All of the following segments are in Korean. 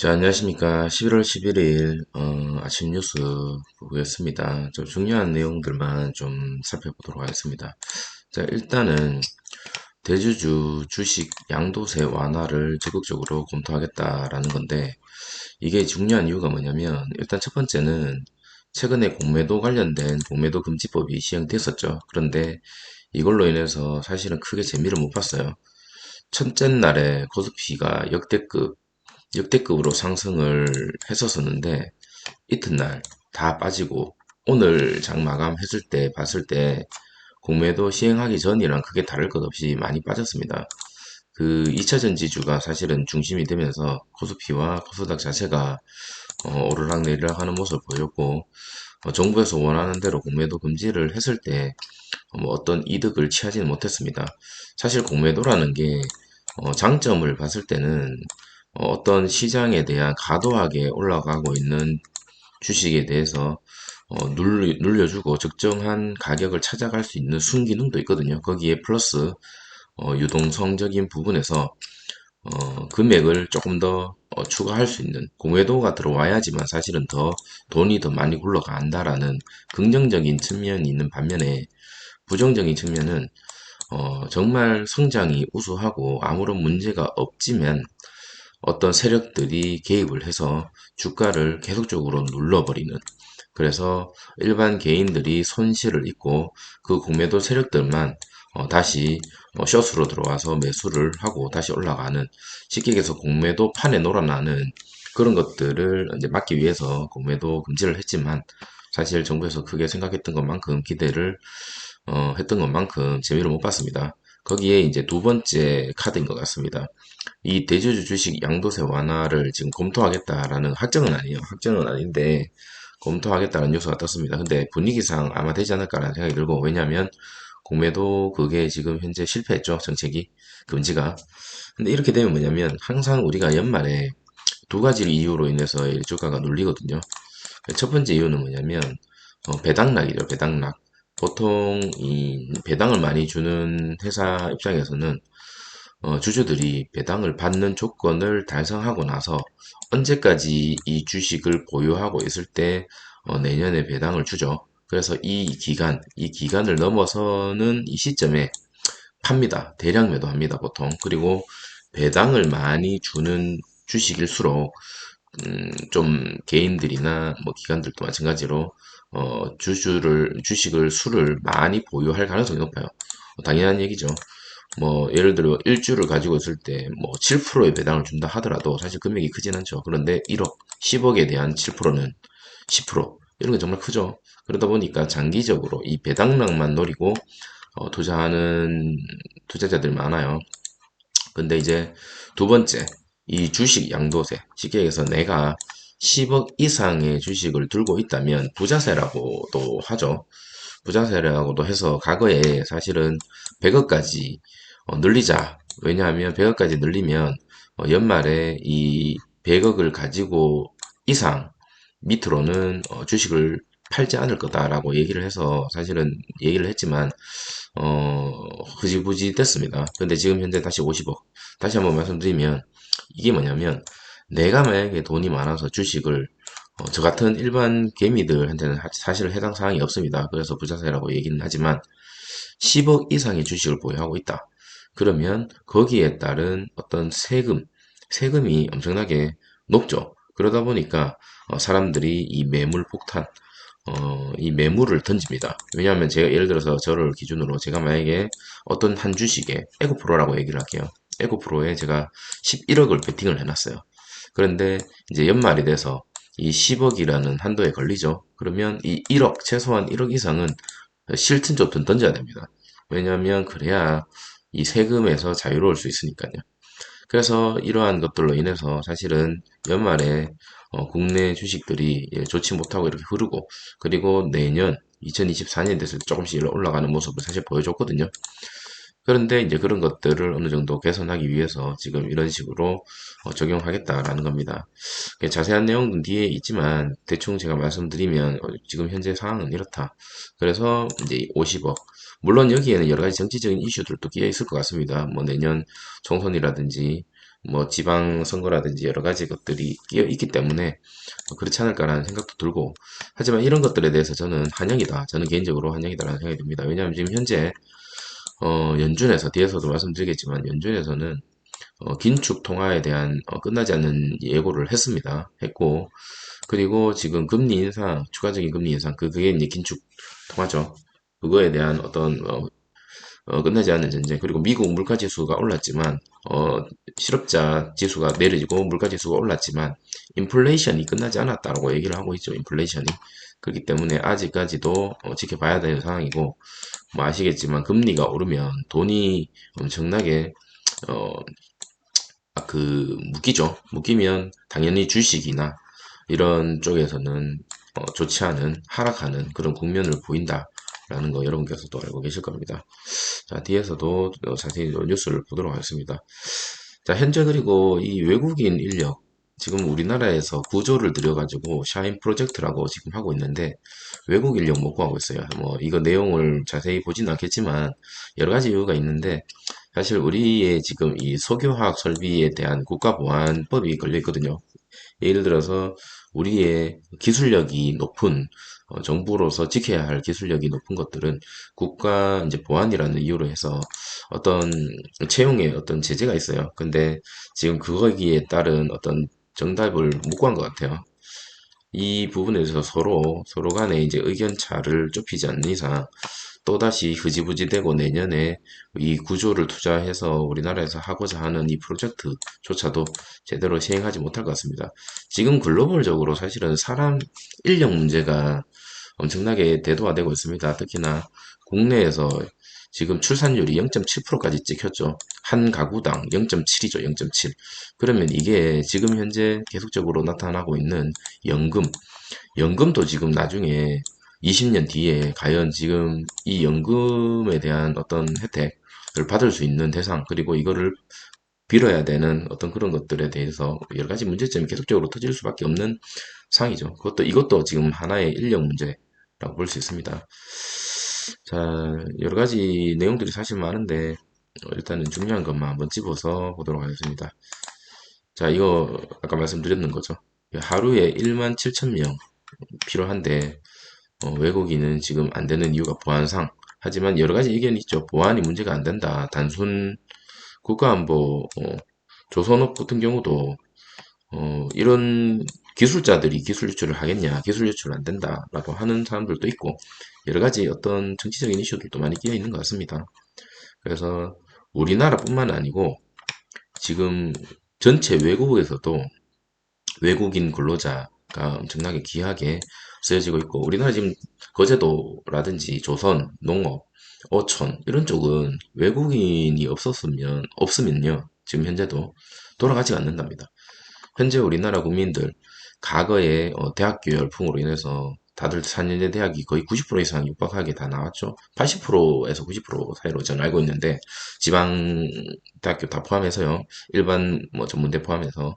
자, 안녕하십니까. 11월 11일, 아침 뉴스 보겠습니다. 좀 중요한 내용들만 좀 살펴보도록 하겠습니다. 자, 일단은 대주주 주식 양도세 완화를 적극적으로 검토하겠다라는 건데, 이게 중요한 이유가 뭐냐면, 일단 첫 번째는 최근에 공매도 관련된 공매도 금지법이 시행됐었죠. 그런데 이걸로 인해서 사실은 크게 재미를 못 봤어요. 첫째 날에 코스피가 역대급으로 상승을 했었었는데 이튿날 다 빠지고 오늘 장 마감했을 때 봤을 때 공매도 시행하기 전이랑 크게 다를 것 없이 많이 빠졌습니다. 그 2차 전지주가 사실은 중심이 되면서 코스피와 코스닥 자체가 오르락내리락 하는 모습을 보였고 정부에서 원하는 대로 공매도 금지를 했을 때 뭐 어떤 이득을 취하지는 못했습니다. 사실 공매도라는 게 장점을 봤을 때는 어떤 시장에 대한 과도하게 올라가고 있는 주식에 대해서 눌려주고 적정한 가격을 찾아갈 수 있는 순기능도 있거든요. 거기에 플러스 유동성적인 부분에서 금액을 조금 더 추가할 수 있는 공매도가 들어와야지만 사실은 더 돈이 더 많이 굴러간다라는 긍정적인 측면이 있는 반면에 부정적인 측면은 정말 성장이 우수하고 아무런 문제가 없지만 어떤 세력들이 개입을 해서 주가를 계속적으로 눌러버리는, 그래서 일반 개인들이 손실을 입고 그 공매도 세력들만 다시 숏으로 들어와서 매수를 하고 다시 올라가는, 쉽게 얘기해서 공매도 판에 놀아나는 그런 것들을 이제 막기 위해서 공매도 금지를 했지만 사실 정부에서 크게 생각했던 것만큼 기대를 했던 것만큼 재미를 못 봤습니다. 거기에 이제 두 번째 카드인 것 같습니다. 이 대주주 주식 양도세 완화를 지금 검토하겠다라는 확정은 아니에요. 확정은 아닌데 검토하겠다는 뉴스가 떴습니다. 근데 분위기상 아마 되지 않을까라는 생각이 들고, 왜냐하면 공매도 그게 지금 현재 실패했죠. 정책이 금지가. 근데 이렇게 되면 뭐냐면 항상 우리가 연말에 두 가지 이유로 인해서 이 주가가 눌리거든요. 첫 번째 이유는 뭐냐면 배당락이죠. 배당락. 보통 이 배당을 많이 주는 회사 입장에서는 주주들이 배당을 받는 조건을 달성하고 나서 언제까지 이 주식을 보유하고 있을 때 내년에 배당을 주죠. 그래서 이 기간을 넘어서는 이 시점에 팝니다. 대량 매도합니다, 보통. 그리고 배당을 많이 주는 주식일수록 좀 개인들이나 뭐 기관들도 마찬가지로 주식을 수를 많이 보유할 가능성이 높아요. 당연한 얘기죠. 뭐 예를 들어 일주를 가지고 있을 때 뭐 7%의 배당을 준다 하더라도 사실 금액이 크진 않죠. 그런데 1억, 10억에 대한 7%는 10% 이런 게 정말 크죠. 그러다 보니까 장기적으로 이 배당락만 노리고 투자하는 투자자들 많아요. 근데 이제 두 번째, 이 주식 양도세. 쉽게 얘기해서 내가 10억 이상의 주식을 들고 있다면 부자세라고도 하죠. 부자세라고도 해서 과거에 사실은 100억까지 늘리자. 왜냐하면 100억까지 늘리면 연말에 이 100억을 가지고 이상 밑으로는 주식을 팔지 않을 거다라고 얘기를 해서 사실은 얘기를 했지만 흐지부지 됐습니다. 근데 지금 현재 다시 50억. 다시 한번 말씀드리면 이게 뭐냐면 내가 만약에 돈이 많아서 주식을 저 같은 일반 개미들한테는 사실 해당 사항이 없습니다. 그래서 부자세라고 얘기는 하지만 10억 이상의 주식을 보유하고 있다. 그러면 거기에 따른 어떤 세금이 엄청나게 높죠. 그러다 보니까 사람들이 이 매물 폭탄, 이 매물을 던집니다. 왜냐하면 제가 예를 들어서 저를 기준으로 제가 만약에 어떤 한 주식에 에고프로라고 얘기를 할게요. 에고프로에 제가 11억을 베팅을 해놨어요. 그런데 이제 연말이 돼서 이 10억이라는 한도에 걸리죠. 그러면 이 1억, 최소한 1억 이상은 싫든 좋든 던져야 됩니다. 왜냐하면 그래야 이 세금에서 자유로울 수 있으니까요. 그래서 이러한 것들로 인해서 사실은 연말에 국내 주식들이 좋지 못하고 이렇게 흐르고, 그리고 내년 2024년 됐을 때 조금씩 올라가는 모습을 사실 보여줬거든요. 그런데 이제 그런 것들을 어느 정도 개선하기 위해서 지금 이런 식으로 적용하겠다라는 겁니다. 자세한 내용은 뒤에 있지만 대충 제가 말씀드리면 지금 현재 상황은 이렇다. 그래서 이제 50억. 물론 여기에는 여러 가지 정치적인 이슈들도 끼어 있을 것 같습니다. 뭐 내년 총선이라든지 뭐 지방선거라든지 여러 가지 것들이 끼어 있기 때문에 그렇지 않을까라는 생각도 들고, 하지만 이런 것들에 대해서 저는 환영이다. 저는 개인적으로 환영이다라는 생각이 듭니다. 왜냐하면 지금 현재 연준에서, 뒤에서도 말씀드리겠지만 연준에서는 긴축 통화에 대한 끝나지 않는 예고를 했고, 그리고 지금 금리 인상, 추가적인 금리 인상, 그게 이제 긴축 통화죠. 그거에 대한 어떤 끝나지 않는 전쟁, 그리고 미국 물가 지수가 올랐지만 실업자 지수가 내려지고 물가 지수가 올랐지만 인플레이션이 끝나지 않았다고 얘기를 하고 있죠. 인플레이션이. 그렇기 때문에 아직까지도 지켜봐야 되는 상황이고, 뭐 아시겠지만 금리가 오르면 돈이 엄청나게 어, 묶이죠. 묶이면 당연히 주식이나 이런 쪽에서는 좋지 않은 하락하는 그런 국면을 보인다라는 거 여러분께서도 알고 계실 겁니다. 자, 뒤에서도 자세히 뉴스를 보도록 하겠습니다. 자, 현재 그리고 이 외국인 인력, 지금 우리나라에서 구조를 들여가지고 샤인 프로젝트라고 지금 하고 있는데 외국 인력 못 구하고 있어요. 뭐 이거 내용을 자세히 보지는 않겠지만 여러 가지 이유가 있는데, 사실 우리의 지금 이 석유화학 설비에 대한 국가보안법이 걸려 있거든요. 예를 들어서 우리의 기술력이 높은, 정부로서 지켜야 할 기술력이 높은 것들은 국가 이제 보안이라는 이유로 해서 어떤 채용에 어떤 제재가 있어요. 근데 지금 거기에 따른 어떤 정답을 못 구한 것 같아요. 이 부분에 대해서 서로 간에 이제 의견 차를 좁히지 않는 이상 또다시 흐지부지되고 내년에 이 구조를 투자해서 우리나라에서 하고자 하는 이 프로젝트조차도 제대로 시행하지 못할 것 같습니다. 지금 글로벌적으로 사실은 사람 인력 문제가 엄청나게 대두화되고 있습니다. 특히나 국내에서 지금 출산율이 0.7%까지 찍혔죠. 한 가구당 0.7이죠. 0.7. 그러면 이게 지금 현재 계속적으로 나타나고 있는 연금, 연금도 지금 나중에 20년 뒤에 과연 지금 이 연금에 대한 어떤 혜택을 받을 수 있는 대상, 그리고 이거를 빌어야 되는 어떤 그런 것들에 대해서 여러 가지 문제점이 계속적으로 터질 수밖에 없는 상황이죠. 이것도 지금 하나의 인력 문제라고 볼 수 있습니다. 자, 여러 가지 내용들이 사실 많은데 일단은 중요한 것만 한번 집어서 보도록 하겠습니다. 자, 이거 아까 말씀드렸는 거죠. 하루에 1만 7천 명 필요한데 외국인은 지금 안 되는 이유가 보안상. 하지만 여러 가지 의견이 있죠. 보안이 문제가 안 된다. 단순 국가안보, 조선업 같은 경우도 이런 기술자들이 기술 유출을 하겠냐, 기술 유출 안 된다라고 하는 사람들도 있고, 여러 가지 어떤 정치적인 이슈들도 많이 끼어 있는 것 같습니다. 그래서 우리나라뿐만 아니고 지금 전체 외국에서도 외국인 근로자가 엄청나게 귀하게 쓰여지고 있고, 우리나라 지금 거제도라든지 조선, 농업, 어촌 이런 쪽은 외국인이 없으면요, 지금 현재도 돌아가지가 않는답니다. 현재 우리나라 국민들 과거에 대학교 열풍으로 인해서 다들 4년제 대학이 거의 90% 이상 육박하게 다 나왔죠. 80%에서 90% 사이로 저는 알고 있는데, 지방 대학교 다 포함해서요. 일반 뭐 전문대 포함해서.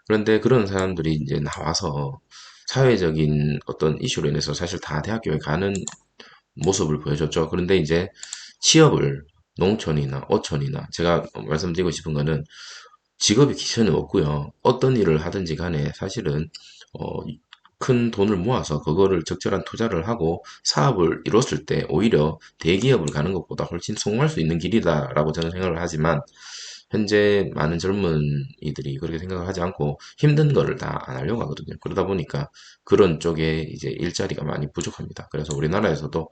그런데 그런 사람들이 이제 나와서 사회적인 어떤 이슈로 인해서 사실 다 대학교에 가는 모습을 보여줬죠. 그런데 이제 취업을 농촌이나 어촌이나, 제가 말씀드리고 싶은 거는 직업이 기천은 없고요. 어떤 일을 하든지 간에 사실은 어, 큰 돈을 모아서 그거를 적절한 투자를 하고 사업을 이뤘을 때 오히려 대기업을 가는 것보다 훨씬 성공할 수 있는 길이다라고 저는 생각을 하지만, 현재 많은 젊은이들이 그렇게 생각을 하지 않고 힘든 거를 다 안 하려고 하거든요. 그러다 보니까 그런 쪽에 이제 일자리가 많이 부족합니다. 그래서 우리나라에서도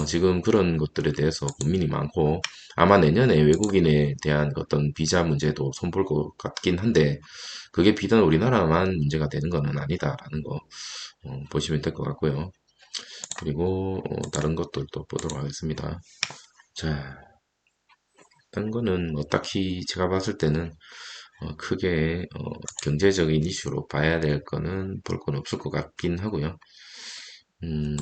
지금 그런 것들에 대해서 고민이 많고, 아마 내년에 외국인에 대한 어떤 비자 문제도 손볼 것 같긴 한데, 그게 비단 우리나라만 문제가 되는 것은 아니다라는 거 보시면 될 것 같고요. 그리고 다른 것들도 보도록 하겠습니다. 자, 딴 거는 뭐 딱히 제가 봤을 때는 크게 경제적인 이슈로 봐야 될 거는 볼 건 없을 것 같긴 하고요. 음,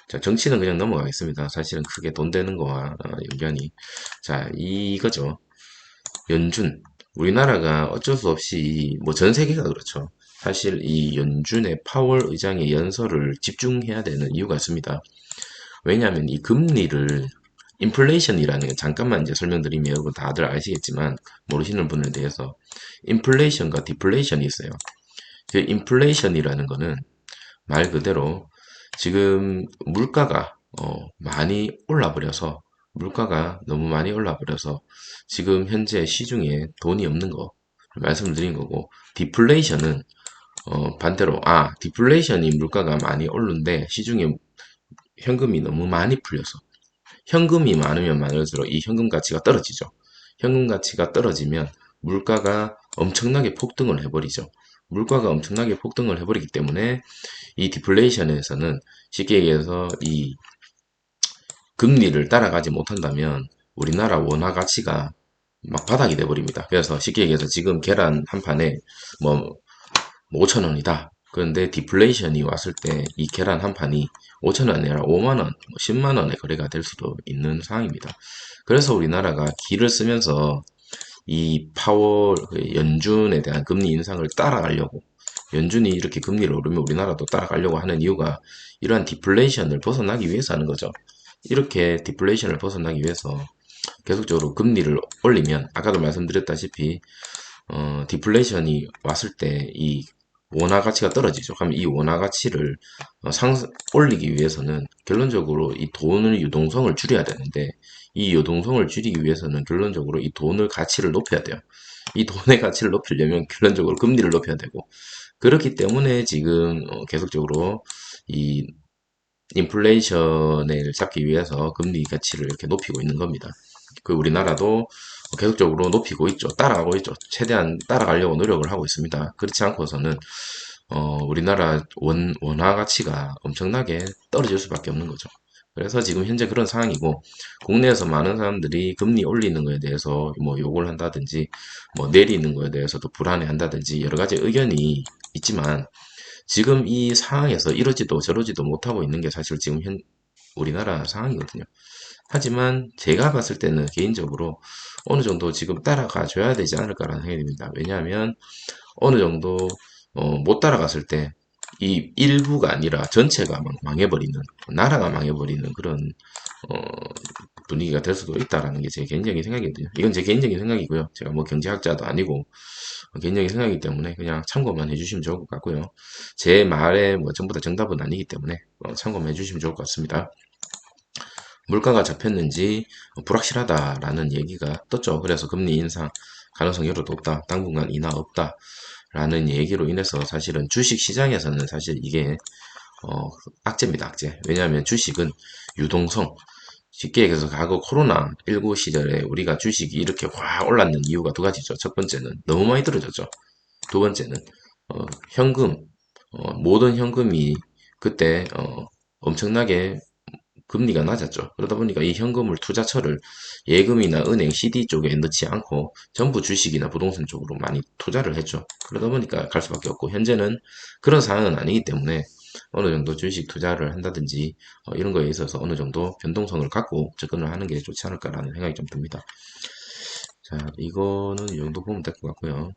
자, 정치는 그냥 넘어가겠습니다. 사실은 크게 돈 되는 거와 연관이. 자, 이거죠. 연준. 우리나라가 어쩔 수 없이, 뭐 전 세계가 그렇죠. 사실 이 연준의 파월 의장의 연설을 집중해야 되는 이유가 있습니다. 왜냐하면 이 금리를 인플레이션이라는 게 잠깐만 이제 설명드리면 여러분 다들 아시겠지만 모르시는 분에 대해서 인플레이션과 디플레이션이 있어요. 그 인플레이션이라는 거는 말 그대로 지금 물가가 많이 올라버려서 물가가 너무 많이 올라버려서 지금 현재 시중에 돈이 없는 거 말씀을 드린 거고 디플레이션은 반대로 디플레이션이 물가가 많이 오르는데 시중에 현금이 너무 많이 풀려서 현금이 많으면 많을수록 이 현금 가치가 떨어지죠. 현금 가치가 떨어지면 물가가 엄청나게 폭등을 해버리죠. 물가가 엄청나게 폭등을 해버리기 때문에 이 디플레이션에서는 쉽게 얘기해서 이 금리를 따라가지 못한다면 우리나라 원화 가치가 막 바닥이 돼버립니다. 그래서 쉽게 얘기해서 지금 계란 한 판에 뭐 5천 원이다. 그런데 디플레이션이 왔을 때 이 계란 한 판이 5천 원이 아니라 5만 원, 10만 원의 거래가 될 수도 있는 상황입니다. 그래서 우리나라가 기를 쓰면서 이 파월 연준에 대한 금리 인상을 따라가려고 연준이 이렇게 금리를 오르면 우리나라도 따라가려고 하는 이유가 이러한 디플레이션을 벗어나기 위해서 하는 거죠. 이렇게 디플레이션을 벗어나기 위해서 계속적으로 금리를 올리면 아까도 말씀드렸다시피 디플레이션이 왔을 때 이 원화 가치가 떨어지죠. 그럼 이 원화 가치를 올리기 위해서는 결론적으로 이 돈의 유동성을 줄여야 되는데 이 유동성을 줄이기 위해서는 결론적으로 이 돈의 가치를 높여야 돼요. 이 돈의 가치를 높이려면 결론적으로 금리를 높여야 되고 그렇기 때문에 지금 계속적으로 이 인플레이션을 잡기 위해서 금리 가치를 이렇게 높이고 있는 겁니다. 그 우리나라도 계속적으로 높이고 있죠. 따라가고 있죠. 최대한 따라가려고 노력을 하고 있습니다. 그렇지 않고서는 우리나라 원화 가치가 엄청나게 떨어질 수밖에 없는 거죠. 그래서 지금 현재 그런 상황이고 국내에서 많은 사람들이 금리 올리는 거에 대해서 뭐 욕을 한다든지 뭐 내리는 거에 대해서도 불안해 한다든지 여러 가지 의견이 있지만 지금 이 상황에서 이러지도 저러지도 못하고 있는 게 사실 지금 우리나라 상황이거든요. 하지만 제가 봤을 때는 개인적으로 어느 정도 지금 따라가 줘야 되지 않을까라는 생각이 듭니다. 왜냐하면 어느 정도 못 따라갔을 때 이 일부가 아니라 전체가 막 망해버리는 나라가 망해버리는 그런 어, 분위기가 될 수도 있다라는 게 제 개인적인 생각이거든요. 이건 제 개인적인 생각이고요. 제가 뭐 경제학자도 아니고 개인적인 생각이기 때문에 그냥 참고만 해주시면 좋을 것 같고요. 제 말에 뭐 전부 다 정답은 아니기 때문에 참고만 해주시면 좋을 것 같습니다. 물가가 잡혔는지 불확실하다라는 얘기가 떴죠. 그래서 금리 인상 가능성 여러도 없다. 당분간 인하 없다. 라는 얘기로 인해서 사실은 주식 시장에서는 사실 이게 악재입니다. 악재. 왜냐하면 주식은 유동성. 쉽게 얘기해서 과거 코로나19 시절에 우리가 주식이 이렇게 확 올랐는 이유가 두 가지죠. 첫 번째는 너무 많이 떨어졌죠. 두 번째는 현금, 모든 현금이 그때 엄청나게 금리가 낮았죠. 그러다 보니까 이 현금을 투자처를 예금이나 은행, CD 쪽에 넣지 않고 전부 주식이나 부동산 쪽으로 많이 투자를 했죠. 그러다 보니까 갈 수밖에 없고 현재는 그런 상황은 아니기 때문에 어느 정도 주식 투자를 한다든지 이런 거에 있어서 어느 정도 변동성을 갖고 접근을 하는 게 좋지 않을까라는 생각이 좀 듭니다. 자, 이거는 이 정도 보면 될 것 같고요.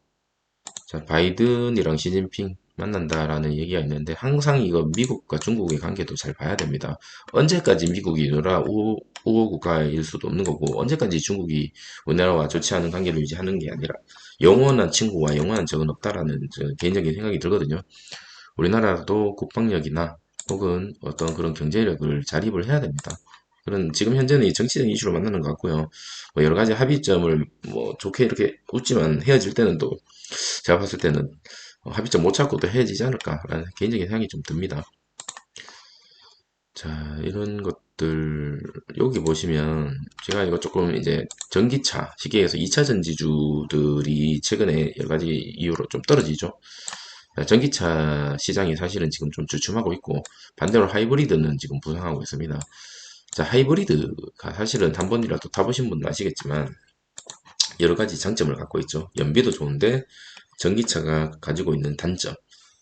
자, 바이든이랑 시진핑 만난다라는 얘기가 있는데 항상 이거 미국과 중국의 관계도 잘 봐야 됩니다. 언제까지 미국이 우호 국가일 수도 없는 거고 언제까지 중국이 우리나라와 좋지 않은 관계를 유지하는 게 아니라 영원한 친구와 영원한 적은 없다라는 개인적인 생각이 들거든요. 우리나라도 국방력이나 혹은 어떤 그런 경제력을 자립을 해야 됩니다. 그런 지금 현재는 이 정치적인 이슈로 만나는 것 같고요. 뭐 여러 가지 합의점을 뭐 좋게 이렇게 웃지만 헤어질 때는 또 제가 봤을 때는 합의점 못 찾고 또 헤어지지 않을까라는 개인적인 생각이 좀 듭니다. 자, 이런 것들 여기 보시면 제가 이거 조금 이제 전기차 시계에서 2차 전지주들이 최근에 여러 가지 이유로 좀 떨어지죠. 전기차 시장이 사실은 지금 좀 주춤하고 있고 반대로 하이브리드는 지금 부상하고 있습니다. 자, 하이브리드가 사실은 단번이라도 타보신 분은 아시겠지만 여러 가지 장점을 갖고 있죠. 연비도 좋은데 전기차가 가지고 있는 단점,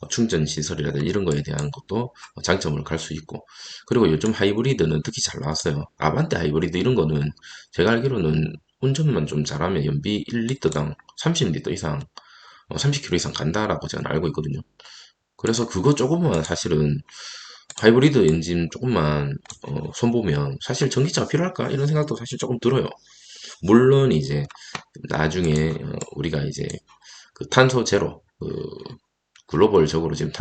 충전 시설이라든지 이런 거에 대한 것도 장점을 갈 수 있고 그리고 요즘 하이브리드는 특히 잘 나왔어요. 아반떼 하이브리드 이런 거는 제가 알기로는 운전만 좀 잘하면 연비 1리터당 30리터 이상 30km 이상 간다라고 저는 알고 있거든요. 그래서 그거 조금만 사실은 하이브리드 엔진 조금만 손보면 사실 전기차가 필요할까? 이런 생각도 사실 조금 들어요. 물론 이제 나중에 우리가 이제 그 탄소 제로, 글로벌적으로 지금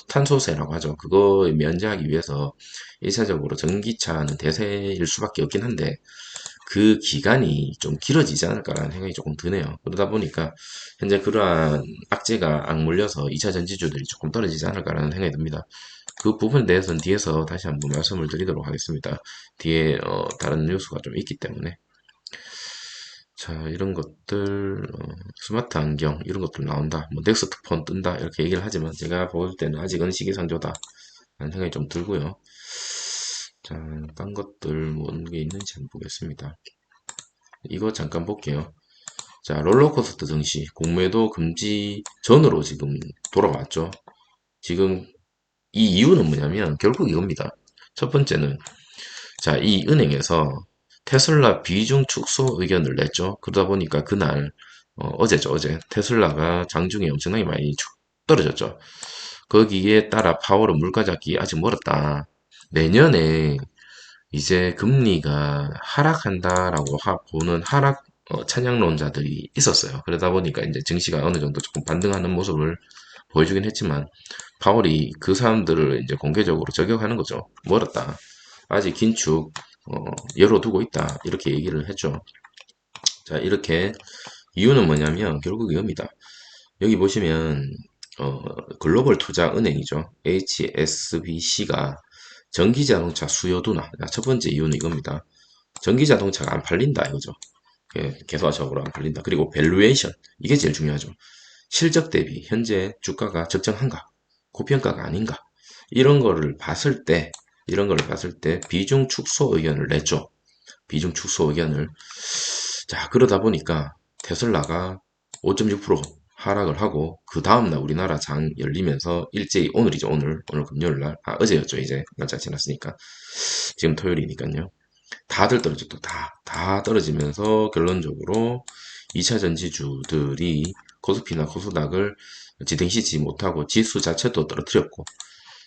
탄소세라고 하죠. 그거 면제하기 위해서 1차적으로 전기차는 대세일 수밖에 없긴 한데 그 기간이 좀 길어지지 않을까라는 생각이 조금 드네요. 그러다 보니까 현재 그러한 악재가 악물려서 2차 전지주들이 조금 떨어지지 않을까라는 생각이 듭니다. 그 부분에 대해서는 뒤에서 다시 한번 말씀을 드리도록 하겠습니다. 뒤에 다른 뉴스가 좀 있기 때문에. 자, 이런 것들, 스마트 안경, 이런 것들 나온다. 뭐, 넥스트 폰 뜬다. 이렇게 얘기를 하지만, 제가 볼 때는 아직은 시기상조다. 라는 생각이 좀 들고요. 자, 딴 것들, 뭐, 어느 게 있는지 한번 보겠습니다. 이거 잠깐 볼게요. 자, 롤러코스터 증시, 공매도 금지 전으로 지금 돌아왔죠. 지금 이 이유는 뭐냐면, 결국 이겁니다. 첫 번째는, 자, 이 은행에서 테슬라 비중 축소 의견을 냈죠. 그러다 보니까 그날 어제죠, 어제 테슬라가 장중에 엄청나게 많이 떨어졌죠. 거기에 따라 파월은 물가 잡기 아직 멀었다. 내년에 이제 금리가 하락한다라고 보는 하락 찬양론자들이 있었어요. 그러다 보니까 이제 증시가 어느 정도 조금 반등하는 모습을 보여주긴 했지만 파월이 그 사람들을 이제 공개적으로 저격하는 거죠. 멀었다. 아직 긴축 열어두고 있다. 이렇게 얘기를 했죠. 자, 이렇게 이유는 뭐냐면 결국 이겁니다. 여기 보시면 글로벌 투자 은행이죠. HSBC가 전기자동차 수요 둔화. 첫 번째 이유는 이겁니다. 전기자동차가 안 팔린다 이거죠. 계속적으로 안 팔린다. 그리고 밸류에이션 이게 제일 중요하죠. 실적 대비 현재 주가가 적정한가, 고평가가 아닌가 이런 거를 봤을 때 비중 축소 의견을 냈죠. 비중 축소 의견을. 자, 그러다 보니까 테슬라가 5.6% 하락을 하고 그 다음날 우리나라 장 열리면서 일제히 오늘이죠. 오늘 금요일 날. 어제였죠. 이제 날짜 지났으니까. 지금 토요일이니까요. 다들 떨어졌죠. 다 떨어지면서 결론적으로 2차 전지주들이 코스피나 코스닥을 지탱시지 못하고 지수 자체도 떨어뜨렸고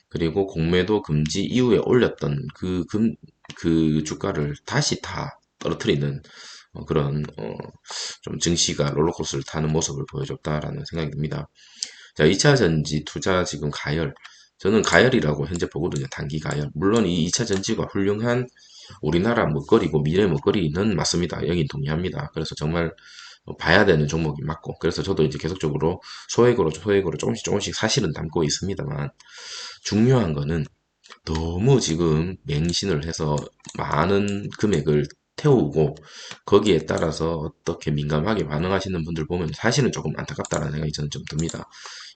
그리고 공매도 금지 이후에 올렸던 그 주가를 다시 다 떨어뜨리는 그런 좀 증시가 롤러코스터를 타는 모습을 보여줬다라는 생각이 듭니다. 자, 2차 전지 투자 지금 가열. 저는 가열이라고 현재 보거든요. 단기 가열. 물론 이 2차 전지가 훌륭한 우리나라 먹거리고 미래 먹거리는 맞습니다. 여긴 동의합니다. 그래서 정말 봐야 되는 종목이 맞고 그래서 저도 이제 계속적으로 소액으로 조금씩 사실은 담고 있습니다만 중요한 거는 너무 지금 맹신을 해서 많은 금액을 태우고 거기에 따라서 어떻게 민감하게 반응하시는 분들 보면 사실은 조금 안타깝다는 생각이 저는 좀 듭니다.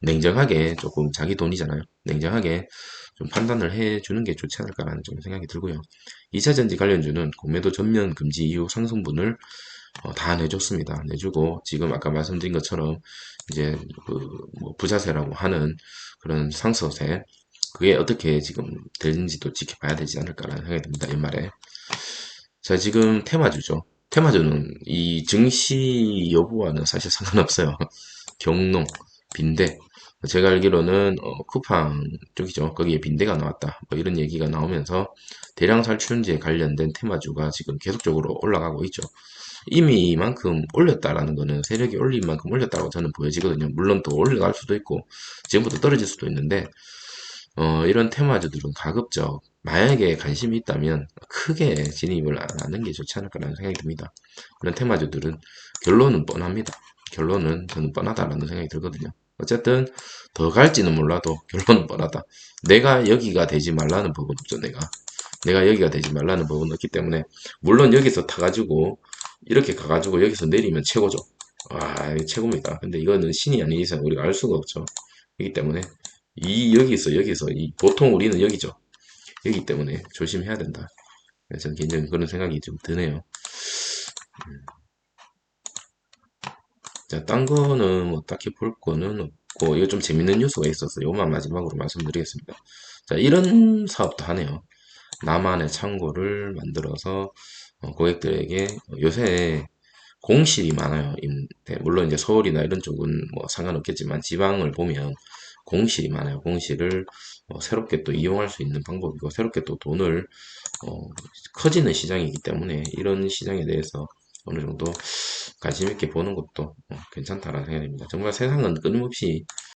냉정하게 조금 자기 돈이잖아요. 냉정하게 좀 판단을 해주는 게 좋지 않을까라는 좀 생각이 들고요. 2차전지 관련주는 공매도 전면 금지 이후 상승분을 다 내줬습니다. 내주고 지금 아까 말씀드린 것처럼 이제 그뭐 부자세라고 하는 그런 상서세 그게 어떻게 지금 되는지도 지켜봐야 되지 않을까라는 생각이 듭니다. 연말에. 자, 지금 테마주죠. 테마주는 이 증시 여부와는 사실 상관없어요. 경농, 빈대. 제가 알기로는 쿠팡 쪽이죠. 거기에 빈대가 나왔다. 뭐 이런 얘기가 나오면서 대량 살충제에 관련된 테마주가 지금 계속적으로 올라가고 있죠. 이미 이만큼 올렸다라는 거는 세력이 올린 만큼 올렸다고 저는 보여지거든요. 물론 더 올라갈 수도 있고 지금부터 떨어질 수도 있는데 이런 테마주들은 가급적 만약에 관심이 있다면 크게 진입을 안 하는 게 좋지 않을까라는 생각이 듭니다. 이런 테마주들은 결론은 뻔합니다. 결론은 저는 뻔하다라는 생각이 들거든요. 어쨌든 더 갈지는 몰라도 결론은 뻔하다. 내가 여기가 되지 말라는 법은 없죠. 내가 여기가 되지 말라는 법은 없기 때문에 물론 여기서 타가지고 이렇게 가가지고 여기서 내리면 최고죠. 이거 최고입니다. 근데 이거는 신이 아닌 이상 우리가 알 수가 없죠. 그렇기 때문에 여기서 보통 우리는 여기죠. 여기 때문에 조심해야 된다. 저는 개인적인 그런 생각이 좀 드네요. 자, 딴 거는 뭐 딱히 볼 거는 없고 이거 좀 재밌는 뉴스가 있어서 요만 마지막으로 말씀드리겠습니다. 자, 이런 사업도 하네요. 나만의 창고를 만들어서 고객들에게 요새 공실이 많아요. 물론 이제 서울이나 이런 쪽은 뭐 상관없겠지만 지방을 보면 공실이 많아요. 공실을 새롭게 또 이용할 수 있는 방법이고 새롭게 또 돈을 커지는 시장이기 때문에 이런 시장에 대해서 어느 정도 관심 있게 보는 것도 괜찮다라는 생각입니다. 정말 세상은 끊임없이